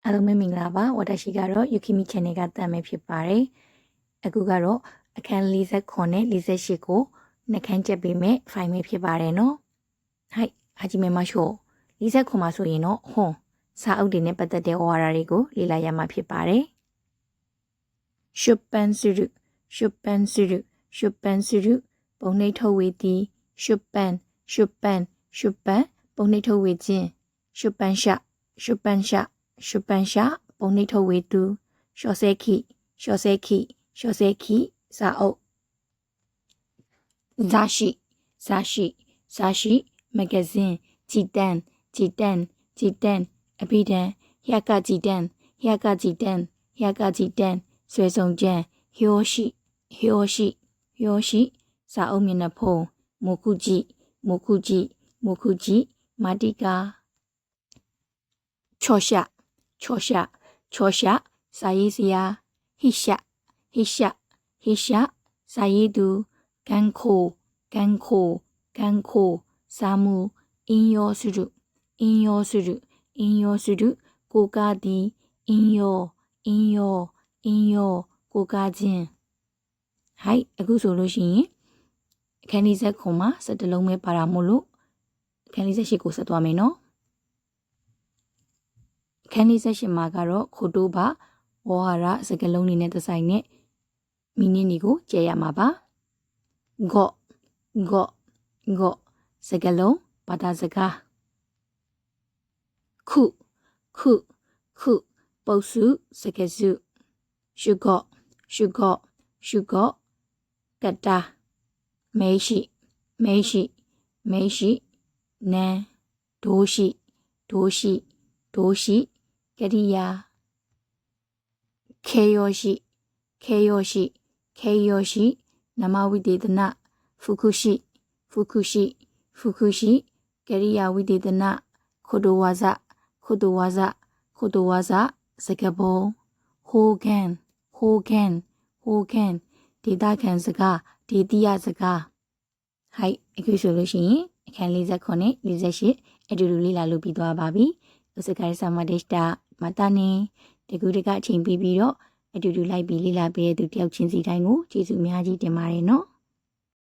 အားလုံးပဲမင်္ဂလာပါဝတရှိကတော့ Yukimi Channel ကတမ်းမဲ့ဖြစ်ပါတယ်အခုကတော့အခန်း49နဲ့48ကိုနှခမ်းချက်ပေးမဲ့ file ပဲဖြစ်ပါတယ်နော်ဟိုက်ဟာကြီးမဲမရှို့49မှာဆိုရင်တော့ဟွန်စာအုပ်တွေနဲ့ပတ်သက်တဲ့ဝါဒတွေကိုလေ့လာရမှာဖြစ်ပါတယ်出版する出版する出版するပုံနှိပ်ထုတ်ဝေသည်出版出版出版ပုံနှိပ်ထုတ်ဝေခြင်း出版社出版社出版社ပုံနှိပ်ထုတ်ဝေသူ小説記小説記小説記စာအုပ်雑誌雑誌雑誌မဂ္ဂဇင်းကြည်တန်းကြည်တန်းကြည်တန်းအပိဓာန်ဟျကကြည်တန်းဟျကကြည်တန်းဟျကကြည်တန်းဆွဲဆောင်ကျန်းဟျောရှိဟျောရှိဟျောရှိစာအုပ်မျက်နှာဖုံးမုခုကြည့်မုခုကြည့်မုခုကြည့်မာတိကာချောရှချောရှချောရှစာရေးစရာဟိရှဟိရှဟိရှစာရေးသူကန်ခိုကန်ခိုကန်ခိုစာမှုအင်းယောစုရုအင်းယောစုရုအင်းယောစုရုကိုကားသည်အင်းယောအင်းယောအင်းယောကိုကားခြင်းဟိုက်အခုဆိုလို့ရှိရင်အခန်းလေးဆက်ခွန်မှာစက်တလုံးပဲပါတာမို့လို့အခန်းလေးဆက်ရှိကိုဆက်သွားမယ်နော်အခန်းလေးဆက်ရှိမှာကတော့ခိုတိုးပါဝေါ်ဟာရစကလုံးနေနဲ့သက်ဆိုင်နဲ့မီနစ်နီကိုကျဲရမှာပါဂော့ဂော့ဂော့စကလုံးဘာသာစကားခုခုခုပုတ်စုစကစုရှုဂော့ရှုဂော့ရှုဂော့ကတာမဲရှိမဲရှိမဲရှိနန်းဒိုးရှိဒိုးရှိဒိုးရှိကရိယာခေယောရှိခေယောရှိခေယောရှိနမဝိတေသနဖုခုရှိဖုခုရှိဖုခုရှိကရိယာဝိတေသနခိုတိုဝါဇခိုတိုဝါဇခိုတိုဝါဇစကဘောဟိုဂန်ဟိုဂန်ဟိုဂန်ဒေတာခန်စကားဒေတိယစကားဟိုက်အခုဆိုလို့ရှိရင်အခန်း49နဲ့48အတူတူလေ့လာလို့ပြီးသွားပါပြီဥစကားဆာမဒေရှတာမတာနေတကူတကအချိန်ပြီးတော့အတူတူလိုက်ပြီးလေ့လာပေးတဲ့သူတယောက်ချင်းစီတိုင်းကိုကျေးဇူးအများကြီးတင်ပါတယ်နော်